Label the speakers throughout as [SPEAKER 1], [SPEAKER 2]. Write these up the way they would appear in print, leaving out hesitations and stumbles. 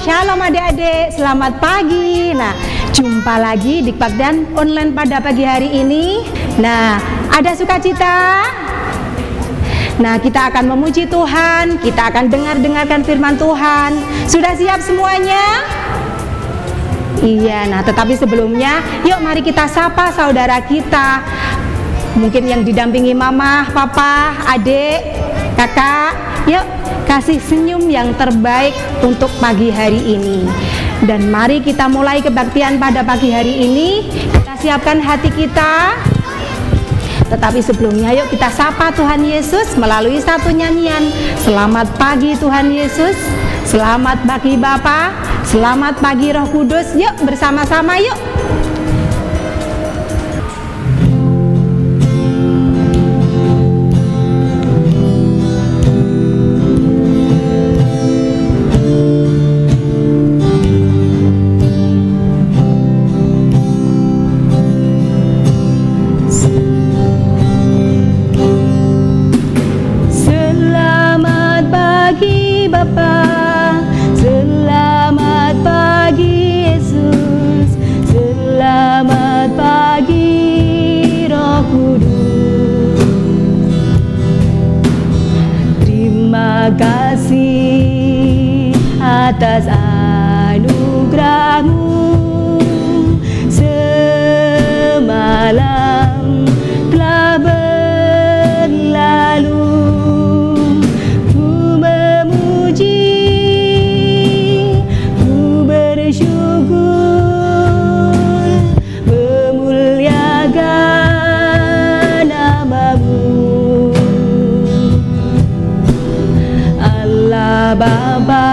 [SPEAKER 1] Shalom adik-adik, selamat pagi. Nah, jumpa lagi di Kebaktian online pada pagi hari ini. Nah, ada sukacita? Nah, kita akan memuji Tuhan, kita akan dengarkan firman Tuhan. Sudah siap semuanya? Iya, nah tetapi sebelumnya, yuk mari kita sapa saudara kita. Mungkin yang didampingi mama, papa, adik, kakak. Yuk, kasih senyum yang terbaik untuk pagi hari ini. Dan mari kita mulai kebaktian pada pagi hari ini. Kita siapkan hati kita. Tetapi sebelumnya yuk kita sapa Tuhan Yesus melalui satu nyanyian. Selamat pagi Tuhan Yesus, selamat pagi Bapa, selamat pagi Roh Kudus. Yuk bersama-sama yuk.
[SPEAKER 2] Atas anugerahmu semalam telah berlalu, ku memuji, ku bersyukur, memuliakan namamu, Allah Bapa,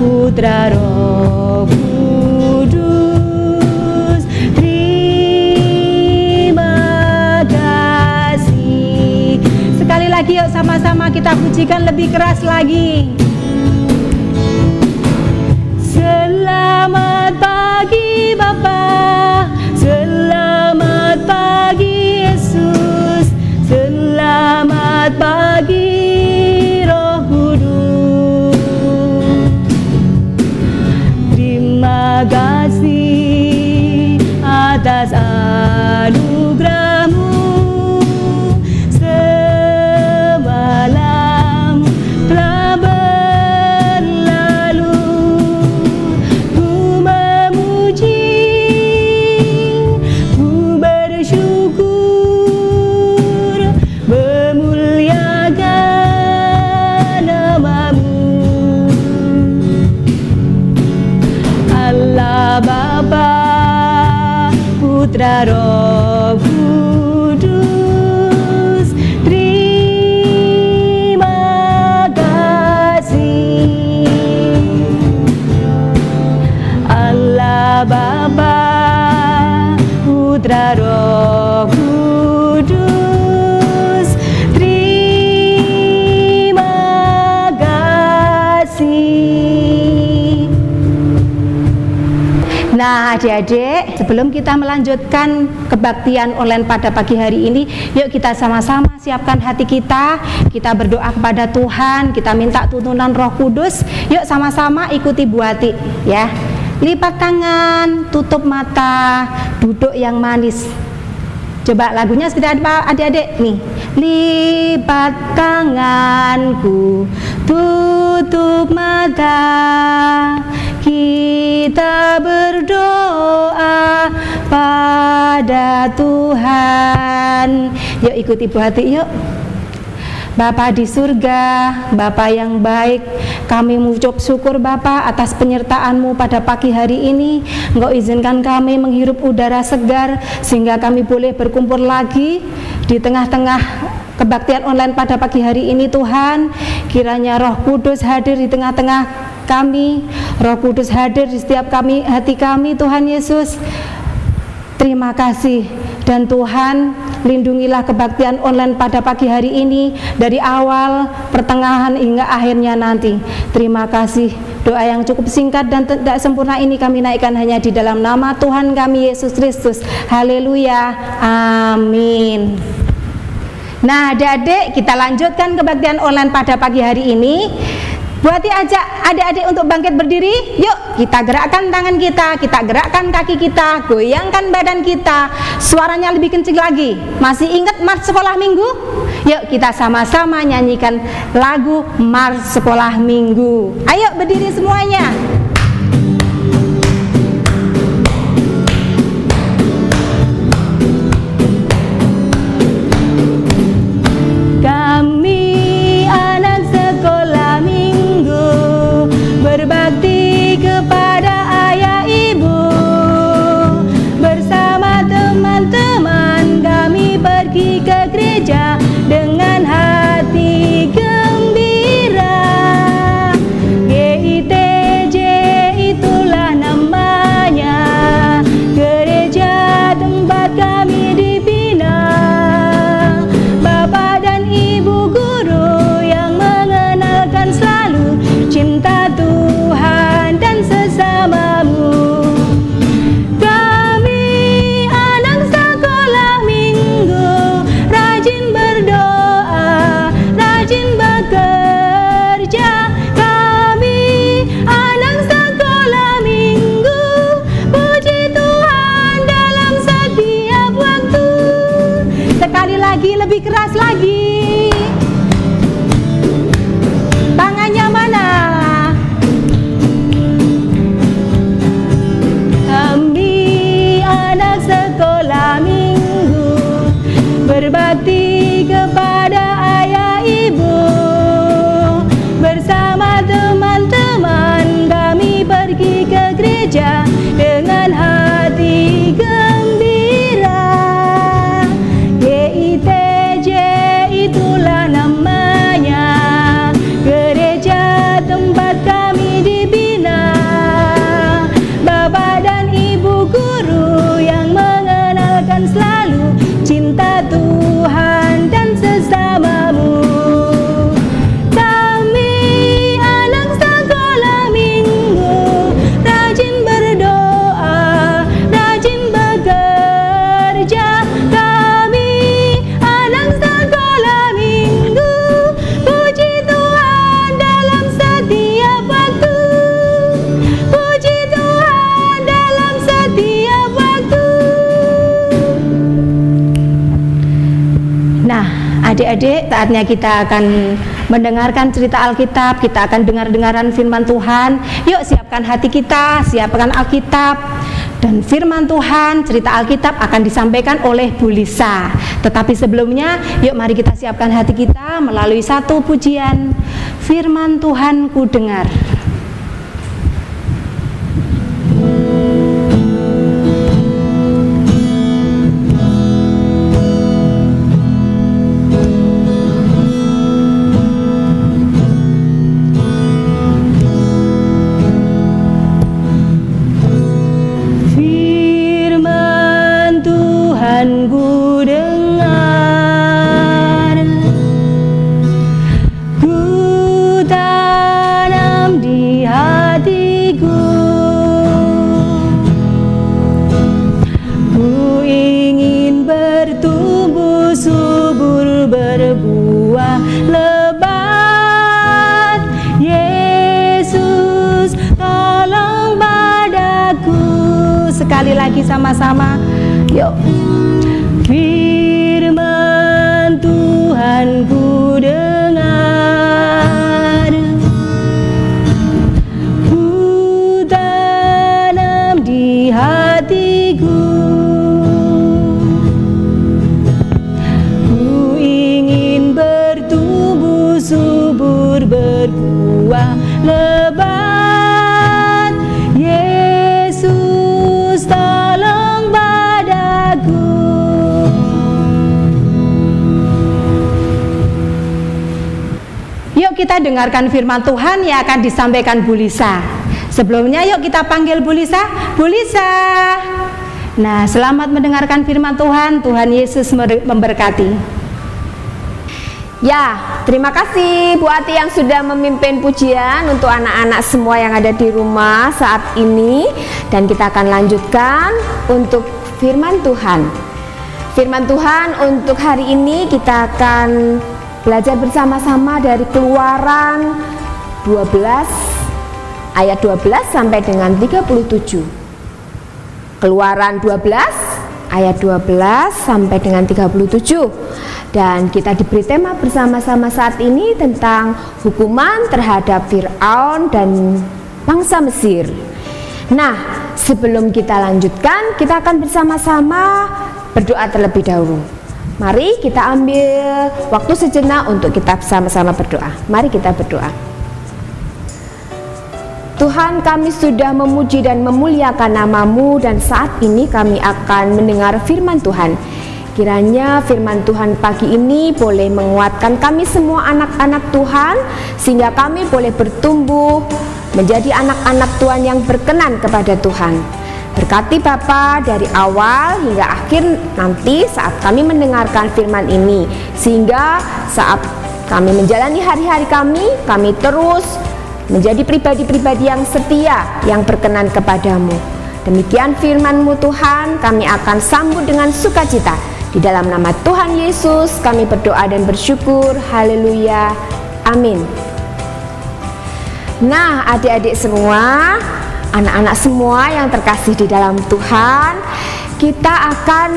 [SPEAKER 2] Putra Roh Kudus, terima kasih.
[SPEAKER 1] Sekali lagi yuk sama-sama kita pujikan lebih keras lagi.
[SPEAKER 2] Selamat pagi Bapa, selamat pagi Yesus, selamat pagi Roh Kudus. Terima kasih atas anugerahmu semalam telah berlalu, ku memuji, ku bersyukur, memuliakan namamu, Allah Bapa, Putra Roh Kudus, terima kasih. Allah Bapa, Putra Roh Kudus, terima kasih.
[SPEAKER 1] Nah adik-adik, sebelum kita melanjutkan kebaktian online pada pagi hari ini, yuk kita sama-sama siapkan hati kita. Kita berdoa kepada Tuhan, kita minta tuntunan Roh Kudus. Yuk sama-sama ikuti Bu Ati ya. Lipat tangan, tutup mata, duduk yang manis. Coba lagunya seperti apa adik-adik nih. Lipat tanganku, tutup mata, kita berdoa pada Tuhan. Yuk ikuti Bu Hati yuk. Bapa di surga, Bapa yang baik, kami mengucap syukur Bapa atas penyertaan-Mu pada pagi hari ini. Engkau izinkan kami menghirup udara segar sehingga kami boleh berkumpul lagi di tengah-tengah kebaktian online pada pagi hari ini. Tuhan, kiranya Roh Kudus hadir di tengah-tengah kami, Roh Kudus hadir di setiap hati kami Tuhan Yesus. Terima kasih, dan Tuhan lindungilah kebaktian online pada pagi hari ini dari awal, pertengahan hingga akhirnya nanti. Terima kasih. Doa yang cukup singkat dan tidak sempurna ini kami naikkan hanya di dalam nama Tuhan kami Yesus Kristus. Haleluya, amin. Nah adik-adik, kita lanjutkan kebaktian online pada pagi hari ini. Buati ajak adik-adik untuk bangkit berdiri. Yuk kita gerakkan tangan kita gerakkan kaki kita, goyangkan badan kita. Suaranya lebih kencang lagi. Masih ingat Mars Sekolah Minggu? Yuk kita sama-sama nyanyikan lagu Mars Sekolah Minggu. Ayo berdiri semuanya.
[SPEAKER 2] Berbakti kepada ayah ibu, bersama teman-teman kami pergi ke gereja dengan hati gembira. GITJ itulah namanya, gereja tempat kami dibina. Bapak dan ibu guru yang mengenalkan selalu cinta Tuhan dan sesamamu. Kami anak sekolah minggu, rajin berdoa, rajin bekerja. Kami anak sekolah minggu, puji Tuhan dalam setiap waktu.
[SPEAKER 1] Sekali lagi, lebih keras lagi. Tangannya mana?
[SPEAKER 2] Kami anak sekolah minggu, berbakti kepada ayah ibu, bersama teman-teman kami pergi ke gereja dengan hati gembira. GITJ itulah namanya, gereja tempat kami dibina. Bapak dan ibu guru yang mengenalkan selalu cinta Tuhan dan sesamamu. Kami anak sekolah minggu, rajin berdoa, rajin bekerja. Kami anak sekolah minggu, puji Tuhan dalam setiap waktu. Puji Tuhan dalam setiap waktu.
[SPEAKER 1] Nah, adik-adik, saatnya kita akan mendengarkan cerita Alkitab. Kita akan dengar-dengaran firman Tuhan. Yuk siapkan hati kita, siapkan Alkitab. Dan firman Tuhan, cerita Alkitab akan disampaikan oleh Bu Lisa. Tetapi sebelumnya, yuk mari kita siapkan hati kita melalui satu pujian. Firman Tuhan ku dengar.
[SPEAKER 2] Firman Tuhan ku dengar, ku tanam di hatiku. Ku ingin bertumbuh subur, berbuah lebat. Yesus tolong padaku.
[SPEAKER 1] Sekali lagi sama-sama. Yuk.
[SPEAKER 2] Firman Tuhan ku dengar, ku tanam di hatiku. Ku ingin bertumbuh subur, berbuah lebat. Yesus tolong padaku.
[SPEAKER 1] Yuk kita dengarkan firman Tuhan yang akan disampaikan Bu Lisa. Sebelumnya yuk kita panggil Bu Lisa. Bu Lisa, Nah, selamat mendengarkan firman Tuhan. Tuhan Yesus memberkati.
[SPEAKER 3] Ya, terima kasih Bu Ati yang sudah memimpin pujian untuk anak-anak semua yang ada di rumah saat ini. Dan kita akan lanjutkan untuk firman Tuhan. Firman Tuhan untuk hari ini kita akan belajar bersama-sama dari Keluaran 12 ayat 12 sampai dengan 37. Keluaran 12 ayat 12 sampai dengan 37. Dan kita diberi tema bersama-sama saat ini tentang hukuman terhadap Fir'aun dan bangsa Mesir. Nah, sebelum kita lanjutkan, kita akan bersama-sama berdoa terlebih dahulu. Mari kita ambil waktu sejenak untuk kita bersama-sama berdoa. Mari kita berdoa. Tuhan, kami sudah memuji dan memuliakan nama-Mu, dan saat ini kami akan mendengar firman Tuhan. Kiranya firman Tuhan pagi ini boleh menguatkan kami semua anak-anak Tuhan, sehingga kami boleh bertumbuh menjadi anak-anak Tuhan yang berkenan kepada Tuhan. Berkati Bapa dari awal hingga akhir nanti saat kami mendengarkan firman ini, sehingga saat kami menjalani hari-hari kami terus menjadi pribadi-pribadi yang setia, yang berkenan kepadamu. Demikian firman-Mu Tuhan, kami akan sambut dengan sukacita. Di dalam nama Tuhan Yesus kami berdoa dan bersyukur. Haleluya. Amin. Nah, adik-adik semua, anak-anak semua yang terkasih di dalam Tuhan, kita akan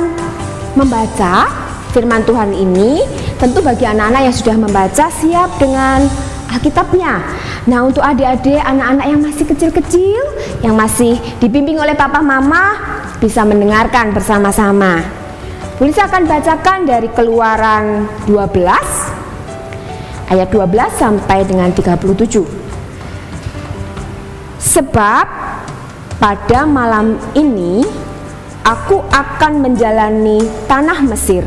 [SPEAKER 3] membaca firman Tuhan ini. Tentu bagi anak-anak yang sudah membaca, siap dengan Alkitabnya. Nah, untuk adik-adik, anak-anak yang masih kecil-kecil, yang masih dibimbing oleh papa mama, bisa mendengarkan bersama-sama. Boleh saya akan bacakan dari Keluaran 12 ayat 12 sampai dengan 37. Sebab pada malam ini aku akan menjalani tanah Mesir,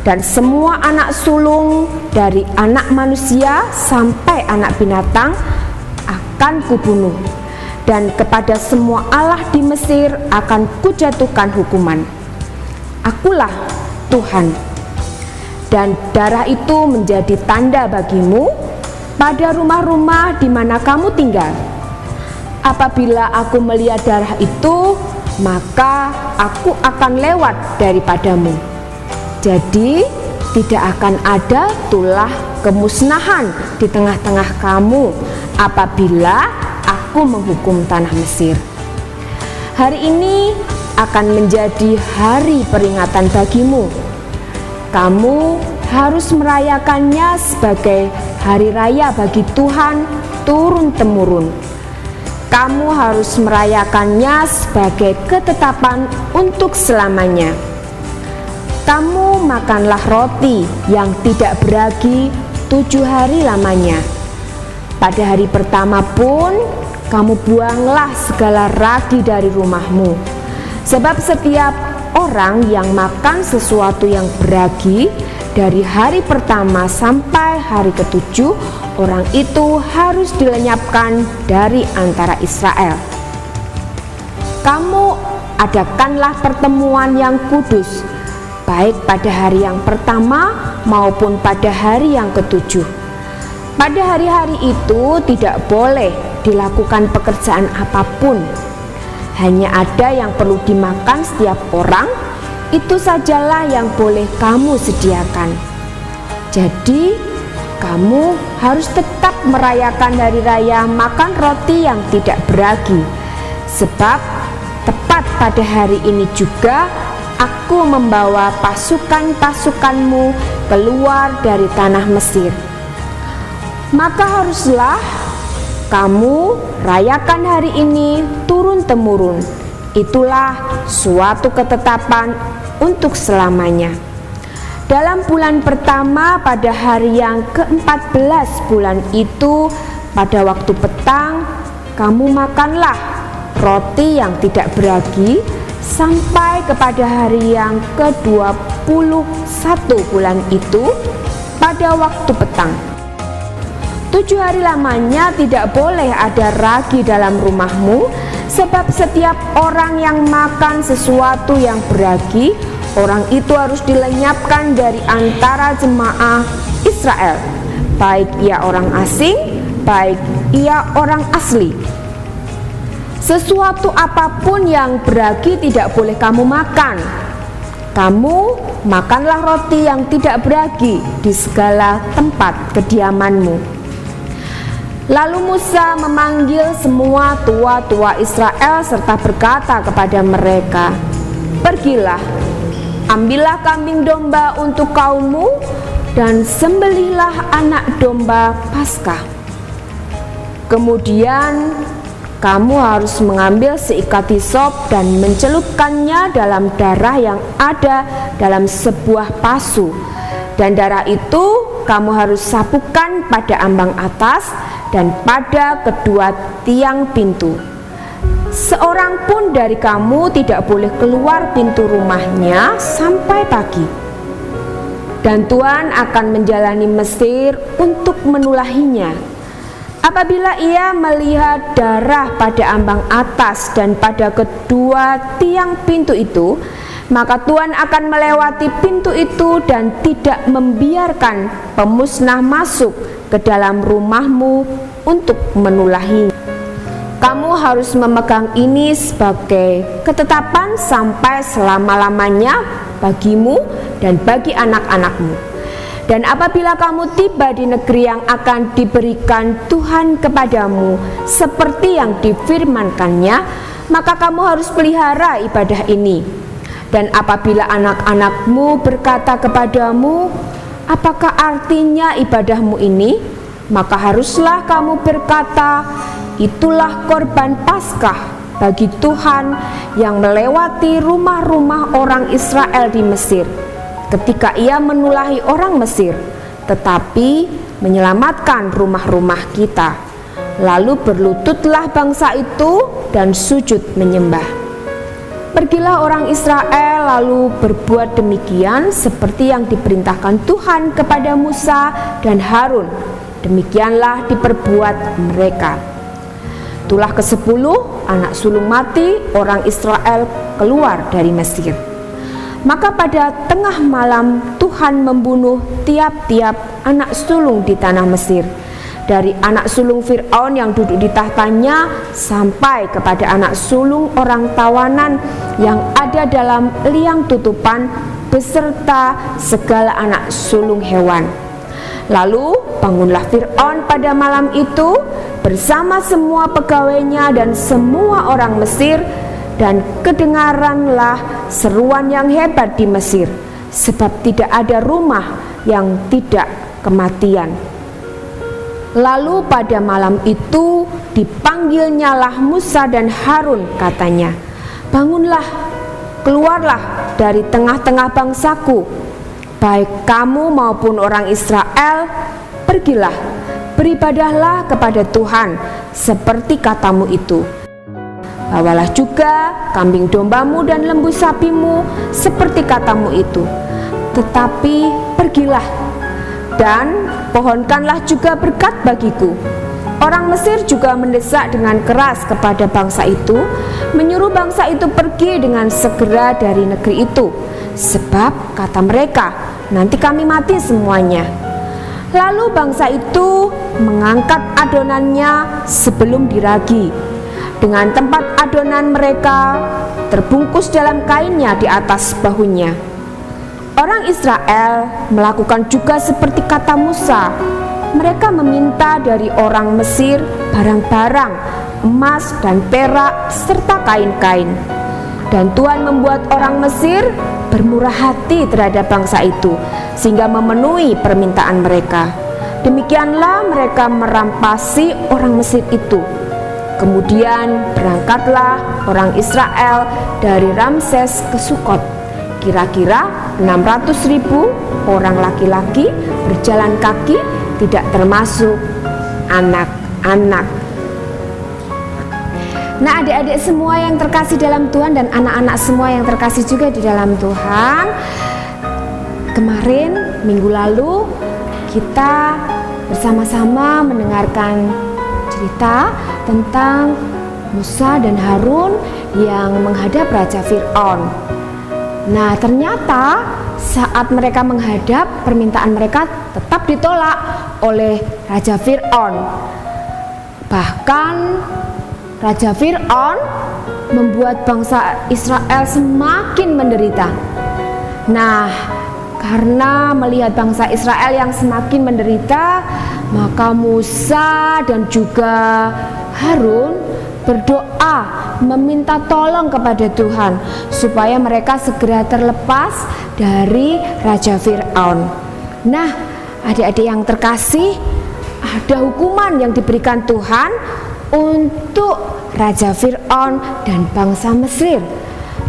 [SPEAKER 3] dan semua anak sulung dari anak manusia sampai anak binatang akan kubunuh, dan kepada semua allah di Mesir akan kujatuhkan hukuman. Akulah Tuhan, dan darah itu menjadi tanda bagimu pada rumah-rumah di mana kamu tinggal. Apabila aku melihat darah itu, maka aku akan lewat daripadamu. Jadi tidak akan ada tulah kemusnahan di tengah-tengah kamu apabila aku menghukum tanah Mesir. Hari ini akan menjadi hari peringatan bagimu. Kamu harus merayakannya sebagai hari raya bagi Tuhan turun-temurun. Kamu harus merayakannya sebagai ketetapan untuk selamanya. Kamu makanlah roti yang tidak beragi 7 hari lamanya. Pada hari pertama pun kamu buanglah segala ragi dari rumahmu. Sebab setiap orang yang makan sesuatu yang beragi dari hari pertama sampai hari ke-7, orang itu harus dilenyapkan dari antara Israel. Kamu adakanlah pertemuan yang kudus, baik pada hari yang pertama maupun pada hari yang ke-7. Pada hari-hari itu tidak boleh dilakukan pekerjaan apapun. Hanya ada yang perlu dimakan setiap orang, itu sajalah yang boleh kamu sediakan. Jadi kamu harus tetap merayakan hari raya makan roti yang tidak beragi. Sebab tepat pada hari ini juga aku membawa pasukan-pasukanmu keluar dari tanah Mesir. Maka haruslah kamu rayakan hari ini turun-temurun. Itulah suatu ketetapan untuk selamanya. Dalam bulan pertama pada hari yang ke-14 bulan itu, pada waktu petang, kamu makanlah roti yang tidak beragi sampai kepada hari yang ke-21 bulan itu pada waktu petang. 7 hari lamanya tidak boleh ada ragi dalam rumahmu, Sebab setiap orang yang makan sesuatu yang beragi, orang itu harus dilenyapkan dari antara jemaah Israel, baik ia orang asing, baik ia orang asli. Sesuatu apapun yang beragi tidak boleh kamu makan. Kamu makanlah roti yang tidak beragi di segala tempat kediamanmu. Lalu Musa memanggil semua tua-tua Israel serta berkata kepada mereka, "Pergilah, ambillah kambing domba untuk kaummu dan sembelihlah anak domba Paskah. Kemudian kamu harus mengambil seikat hisop dan mencelupkannya dalam darah yang ada dalam sebuah pasu. Dan darah itu kamu harus sapukan pada ambang atas dan pada kedua tiang pintu. Seorang pun dari kamu tidak boleh keluar pintu rumahnya sampai pagi. Dan Tuhan akan menjalani Mesir untuk menulahinya. Apabila ia melihat darah pada ambang atas dan pada kedua tiang pintu itu, maka Tuhan akan melewati pintu itu dan tidak membiarkan pemusnah masuk ke dalam rumahmu untuk menulahinya. Kamu harus memegang ini sebagai ketetapan sampai selama-lamanya bagimu dan bagi anak-anakmu. Dan apabila kamu tiba di negeri yang akan diberikan Tuhan kepadamu seperti yang difirmankannya, maka kamu harus pelihara ibadah ini. Dan apabila anak-anakmu berkata kepadamu, apakah artinya ibadahmu ini? Maka haruslah kamu berkata, itulah korban Paskah bagi Tuhan yang melewati rumah-rumah orang Israel di Mesir ketika ia menulahi orang Mesir, tetapi menyelamatkan rumah-rumah kita. Lalu berlututlah bangsa itu dan sujud menyembah. Pergilah orang Israel lalu berbuat demikian seperti yang diperintahkan Tuhan kepada Musa dan Harun. Demikianlah diperbuat mereka. Itulah ke-10 anak sulung mati orang Israel keluar dari Mesir. Maka pada tengah malam Tuhan membunuh tiap-tiap anak sulung di tanah Mesir, dari anak sulung Fir'aun yang duduk di tahtanya sampai kepada anak sulung orang tawanan yang ada dalam liang tutupan beserta segala anak sulung hewan. Lalu bangunlah Fir'aun pada malam itu bersama semua pegawainya dan semua orang Mesir, dan kedengaranlah seruan yang hebat di Mesir, sebab tidak ada rumah yang tidak kematian. Lalu pada malam itu dipanggilnyalah Musa dan Harun, katanya, "Bangunlah, keluarlah dari tengah-tengah bangsaku, baik kamu maupun orang Israel, pergilah, beribadahlah kepada Tuhan seperti katamu itu. Bawalah juga kambing dombamu dan lembu sapimu seperti katamu itu. Tetapi pergilah dan pohonkanlah juga berkat bagiku." Orang Mesir juga mendesak dengan keras kepada bangsa itu, menyuruh bangsa itu pergi dengan segera dari negeri itu, sebab kata mereka, nanti kami mati semuanya. Lalu bangsa itu mengangkat adonannya sebelum diragi, dengan tempat adonan mereka terbungkus dalam kainnya di atas bahunya. Orang Israel melakukan juga seperti kata Musa. Mereka meminta dari orang Mesir barang-barang, emas dan perak serta kain-kain. Dan Tuhan membuat orang Mesir bermurah hati terhadap bangsa itu, sehingga memenuhi permintaan mereka. Demikianlah mereka merampasi orang Mesir itu. Kemudian berangkatlah orang Israel dari Ramses ke Sukot. Kira-kira 600.000 orang laki-laki berjalan kaki, tidak termasuk anak-anak. Nah, adik-adik semua yang terkasih dalam Tuhan dan anak-anak semua yang terkasih juga di dalam Tuhan, kemarin minggu lalu kita bersama-sama mendengarkan cerita tentang Musa dan Harun yang menghadap Raja Fir'aun. Nah, ternyata saat mereka menghadap, permintaan mereka tetap ditolak oleh Raja Fir'aun. Bahkan Raja Fir'aun membuat bangsa Israel semakin menderita. Nah, karena melihat bangsa Israel yang semakin menderita, maka Musa dan juga Harun berdoa meminta tolong kepada Tuhan supaya mereka segera terlepas dari Raja Fir'aun. Nah, adik-adik yang terkasih, ada hukuman yang diberikan Tuhan untuk Raja Fir'aun dan bangsa Mesir.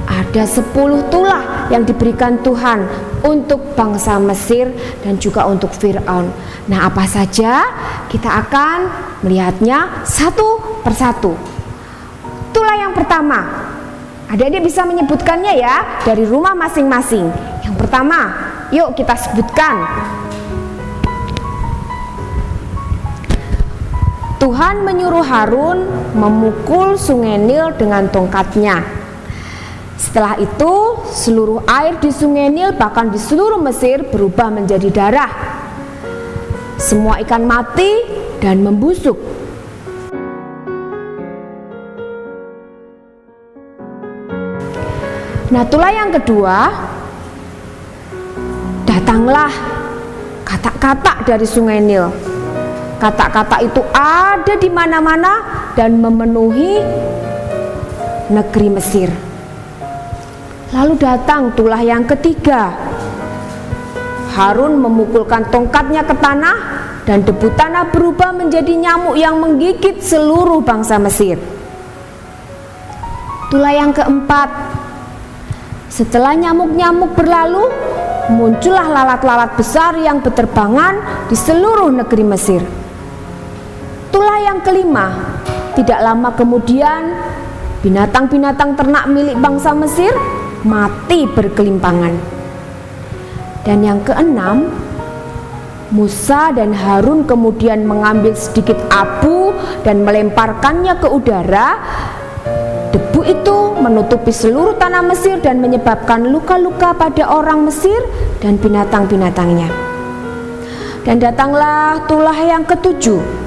[SPEAKER 3] Ada 10 tulah yang diberikan Tuhan untuk bangsa Mesir dan juga untuk Fir'aun. Nah, apa saja? Kita akan melihatnya satu persatu. Tulah yang pertama, adik-adik bisa menyebutkannya ya dari rumah masing-masing. Yang pertama, yuk kita sebutkan. Tuhan menyuruh Harun memukul sungai Nil dengan tongkatnya. Setelah itu, seluruh air di sungai Nil bahkan di seluruh Mesir berubah menjadi darah. Semua ikan mati dan membusuk. Nah, tulah yang kedua, datanglah katak-katak dari sungai Nil. Katak-katak itu ada di mana-mana dan memenuhi negeri Mesir. Lalu datang tulah yang ketiga. Harun memukulkan tongkatnya ke tanah dan debu tanah berubah menjadi nyamuk yang menggigit seluruh bangsa Mesir. Tulah yang keempat. Setelah nyamuk-nyamuk berlalu, muncullah lalat-lalat besar yang berterbangan di seluruh negeri Mesir. Tulah yang kelima, tidak lama kemudian binatang-binatang ternak milik bangsa Mesir mati berkelimpangan. Dan yang keenam, Musa dan Harun kemudian mengambil sedikit abu dan melemparkannya ke udara. Debu itu menutupi seluruh tanah Mesir dan menyebabkan luka-luka pada orang Mesir dan binatang-binatangnya. Dan datanglah tulah yang ketujuh.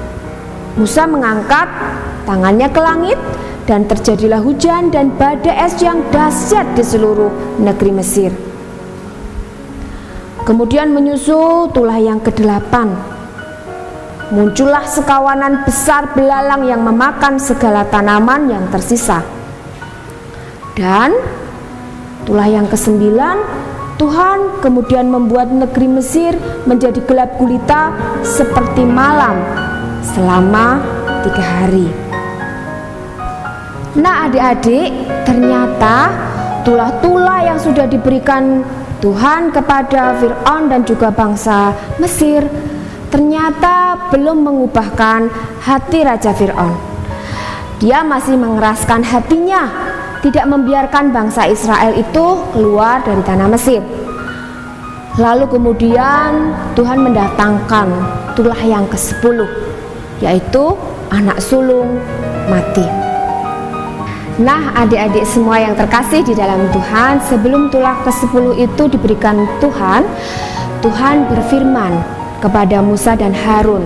[SPEAKER 3] Musa mengangkat tangannya ke langit dan terjadilah hujan dan badai es yang dahsyat di seluruh negeri Mesir. Kemudian menyusul tulah yang kedelapan. Muncullah sekawanan besar belalang yang memakan segala tanaman yang tersisa. Dan tulah yang kesembilan, Tuhan kemudian membuat negeri Mesir menjadi gelap gulita seperti malam selama 3 hari. Nah, adik-adik, ternyata tulah-tulah yang sudah diberikan Tuhan kepada Fir'aun dan juga bangsa Mesir ternyata belum mengubahkan hati Raja Fir'aun. Dia masih mengeraskan hatinya, tidak membiarkan bangsa Israel itu keluar dari tanah Mesir. Lalu kemudian Tuhan mendatangkan tulah yang ke-10, yaitu anak sulung mati. Nah, adik-adik semua yang terkasih di dalam Tuhan, sebelum tulah ke-10 itu diberikan Tuhan, Tuhan berfirman kepada Musa dan Harun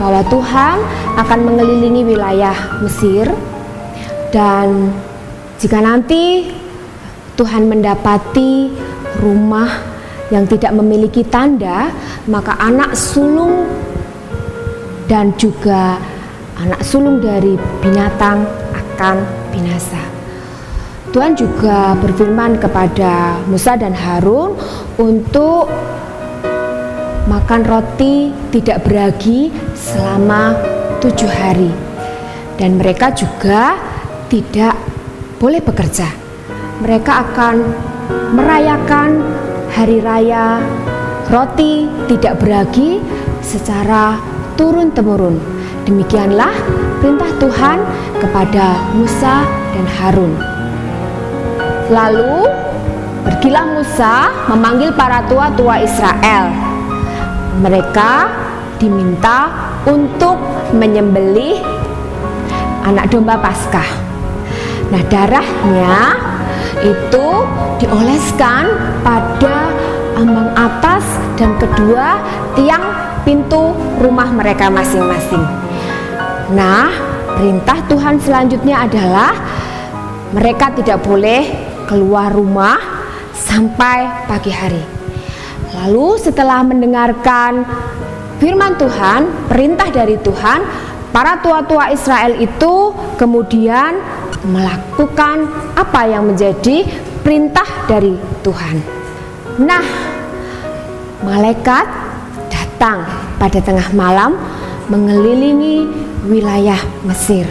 [SPEAKER 3] bahwa Tuhan akan mengelilingi wilayah Mesir, dan jika nanti Tuhan mendapati rumah yang tidak memiliki tanda, maka anak sulung dan juga anak sulung dari binatang akan binasa. Tuhan juga berfirman kepada Musa dan Harun untuk makan roti tidak beragi selama 7 hari, dan mereka juga tidak boleh bekerja. Mereka akan merayakan hari raya roti tidak beragi secara turun-temurun. Demikianlah perintah Tuhan kepada Musa dan Harun. Lalu pergilah Musa memanggil para tua-tua Israel. Mereka diminta untuk menyembelih anak domba Paskah. Nah, darahnya itu dioleskan pada ambang atas dan kedua tiang pintu rumah mereka masing-masing. Nah, perintah Tuhan selanjutnya adalah mereka tidak boleh keluar rumah sampai pagi hari. Lalu setelah mendengarkan firman Tuhan, perintah dari Tuhan, para tua-tua Israel itu kemudian melakukan apa yang menjadi perintah dari Tuhan. Nah, malaikat datang pada tengah malam mengelilingi wilayah Mesir.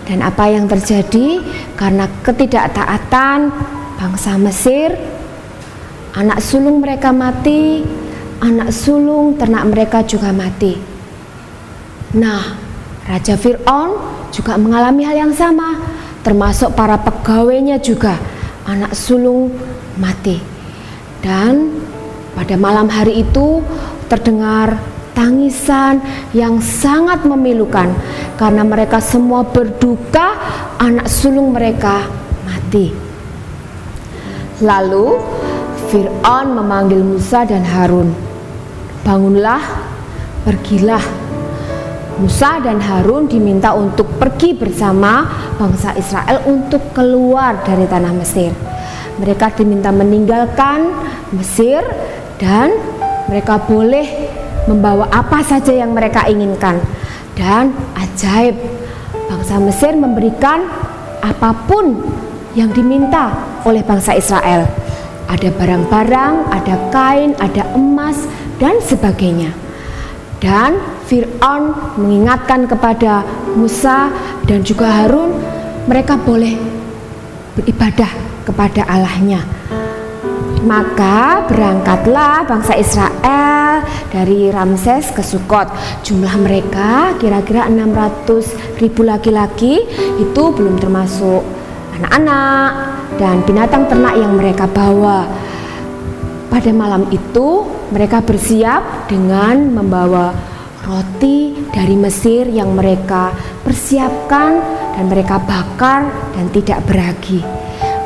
[SPEAKER 3] Dan apa yang terjadi karena ketidaktaatan bangsa Mesir, anak sulung mereka mati, anak sulung ternak mereka juga mati. Nah, Raja Fir'aun juga mengalami hal yang sama, termasuk para pegawainya juga, anak sulung mati. Dan pada malam hari itu terdengar tangisan yang sangat memilukan karena mereka semua berduka anak sulung mereka mati. Lalu Fir'aun memanggil Musa dan Harun. Bangunlah, pergilah. Musa dan Harun diminta untuk pergi bersama bangsa Israel untuk keluar dari tanah Mesir. Mereka diminta meninggalkan Mesir dan mereka boleh membawa apa saja yang mereka inginkan. Dan ajaib, bangsa Mesir memberikan apapun yang diminta oleh bangsa Israel. Ada barang-barang, ada kain, ada emas, dan sebagainya. Dan Fir'aun mengingatkan kepada Musa dan juga Harun, mereka boleh beribadah kepada Allahnya. Maka berangkatlah bangsa Israel dari Ramses ke Sukot. Jumlah mereka kira-kira 600.000 laki-laki, itu belum termasuk anak-anak dan binatang ternak yang mereka bawa. Pada malam itu mereka bersiap dengan membawa roti dari Mesir yang mereka persiapkan dan mereka bakar dan tidak beragi.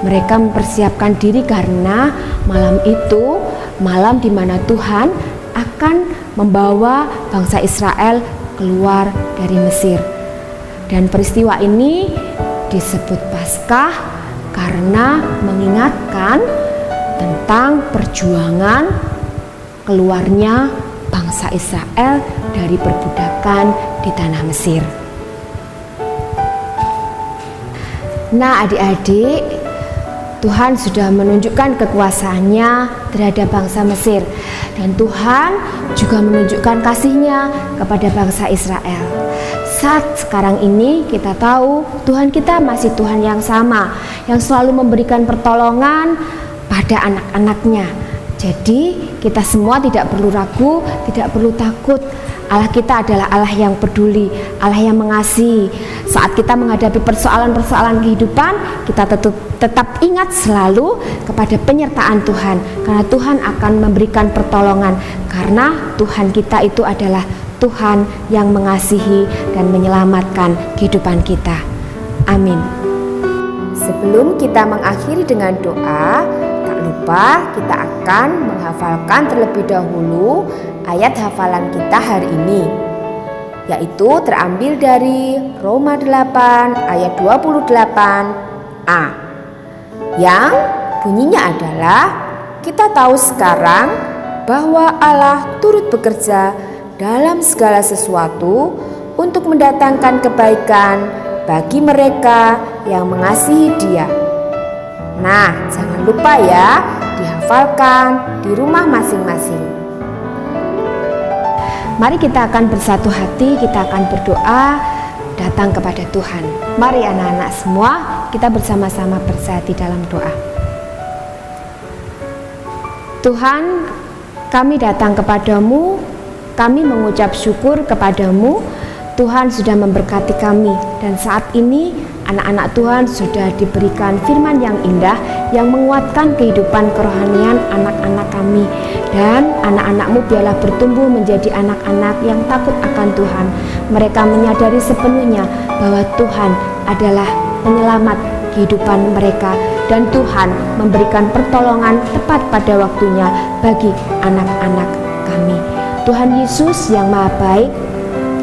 [SPEAKER 3] Mereka mempersiapkan diri karena malam itu malam di mana Tuhan akan membawa bangsa Israel keluar dari Mesir. Dan peristiwa ini disebut Paskah karena mengingatkan tentang perjuangan keluarnya bangsa Israel dari perbudakan di tanah Mesir. Nah, adik-adik, Tuhan sudah menunjukkan kekuasaannya terhadap bangsa Mesir, dan Tuhan juga menunjukkan kasih-Nya kepada bangsa Israel. Saat sekarang ini kita tahu Tuhan kita masih Tuhan yang sama, yang selalu memberikan pertolongan pada anak-anaknya. Jadi kita semua tidak perlu ragu, tidak perlu takut. Allah kita adalah Allah yang peduli, Allah yang mengasihi. Saat kita menghadapi persoalan-persoalan kehidupan, kita tetap ingat selalu kepada penyertaan Tuhan, karena Tuhan akan memberikan pertolongan, karena Tuhan kita itu adalah Tuhan yang mengasihi dan menyelamatkan kehidupan kita. Amin. Sebelum kita mengakhiri dengan doa, tak lupa kita akan menghafalkan terlebih dahulu ayat hafalan kita hari ini, yaitu terambil dari Roma 8 ayat 28a, yang bunyinya adalah, kita tahu sekarang bahwa Allah turut bekerja dalam segala sesuatu untuk mendatangkan kebaikan bagi mereka yang mengasihi Dia. Nah, jangan lupa ya, dihafalkan di rumah masing-masing. Mari kita akan bersatu hati, kita akan berdoa datang kepada Tuhan. Mari anak-anak semua, kita bersama-sama bersatu dalam doa. Tuhan, kami datang kepadamu, kami mengucap syukur kepadamu. Tuhan sudah memberkati kami, dan saat ini anak-anak Tuhan sudah diberikan firman yang indah yang menguatkan kehidupan kerohanian anak-anak kami. Dan anak-anakmu biarlah bertumbuh menjadi anak-anak yang takut akan Tuhan. Mereka menyadari sepenuhnya bahwa Tuhan adalah penyelamat kehidupan mereka, dan Tuhan memberikan pertolongan tepat pada waktunya bagi anak-anak kami. Tuhan Yesus yang Maha Baik,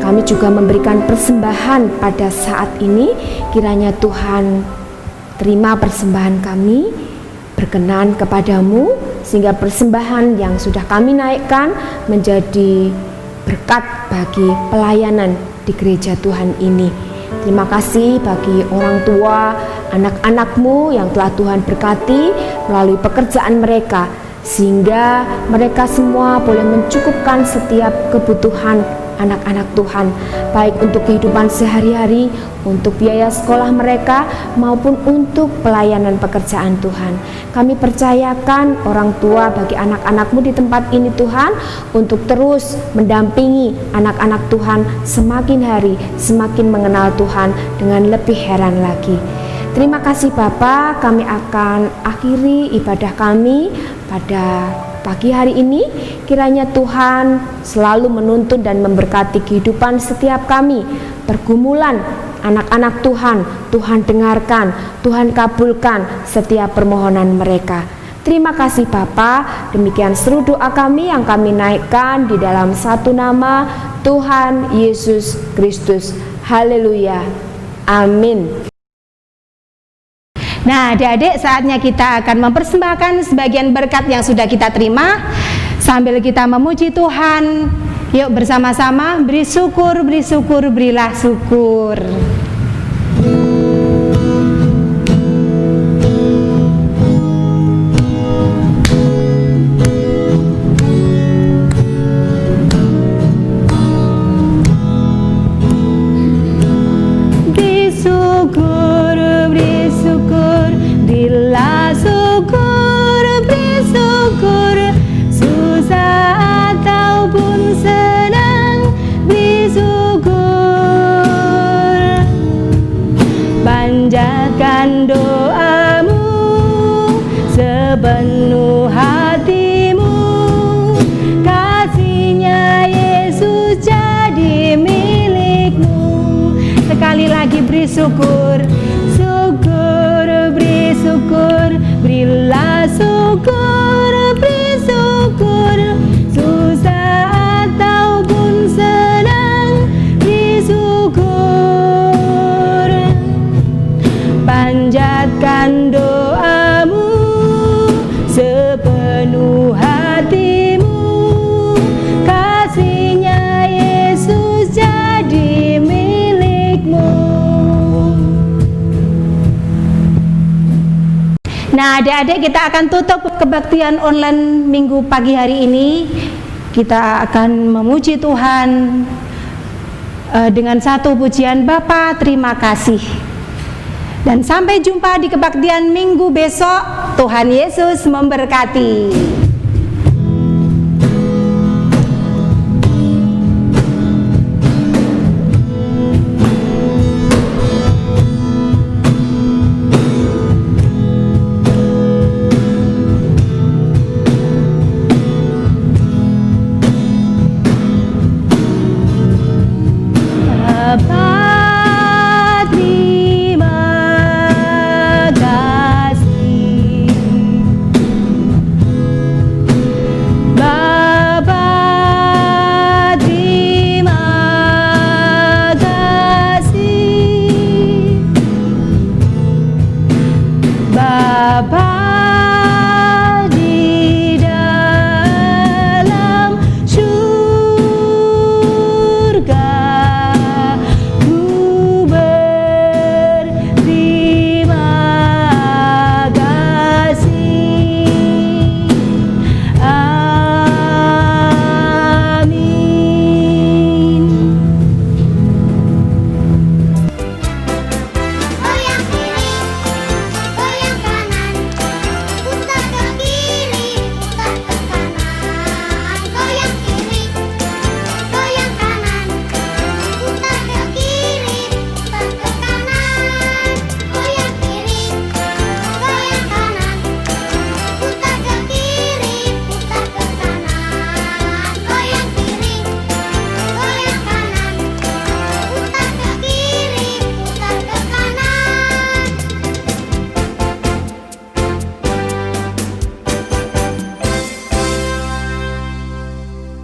[SPEAKER 3] kami juga memberikan persembahan pada saat ini. Kiranya Tuhan terima persembahan kami, berkenan kepadamu, sehingga persembahan yang sudah kami naikkan menjadi berkat bagi pelayanan di gereja Tuhan ini. Terima kasih bagi orang tua, anak-anakmu yang telah Tuhan berkati melalui pekerjaan mereka, sehingga mereka semua boleh mencukupkan setiap kebutuhan anak-anak Tuhan, baik untuk kehidupan sehari-hari, untuk biaya sekolah mereka, maupun untuk pelayanan pekerjaan Tuhan. Kami percayakan orang tua bagi anak-anakmu di tempat ini Tuhan, untuk terus mendampingi anak-anak Tuhan semakin hari semakin mengenal Tuhan dengan lebih heran lagi. Terima kasih Bapa, kami akan akhiri ibadah kami pada pagi hari ini. Kiranya Tuhan selalu menuntun dan memberkati kehidupan setiap kami. Pergumulan anak-anak Tuhan, Tuhan dengarkan, Tuhan kabulkan setiap permohonan mereka. Terima kasih Bapa. Demikian seru doa kami yang kami naikkan di dalam satu nama, Tuhan Yesus Kristus. Haleluya. Amin.
[SPEAKER 1] Nah, adik-adik, saatnya kita akan mempersembahkan sebagian berkat yang sudah kita terima sambil kita memuji Tuhan. Yuk bersama-sama beri syukur, berilah syukur.
[SPEAKER 2] Panjatkan doamu sepenuh hatimu, kasih-Nya Yesus jadi milikmu. Sekali lagi beri syukur, syukur, beri syukur, berilah syukur, beri syukur, susah ataupun senang, beri syukur. Panjatkan doamu sepenuh hatimu, kasih-Nya Yesus jadi milikmu.
[SPEAKER 1] Nah, adik-adik, kita akan tutup kebaktian online minggu pagi hari ini. Kita akan memuji Tuhan dengan satu pujian, Bapa terima kasih. Dan sampai jumpa di kebaktian minggu besok. Tuhan Yesus memberkati.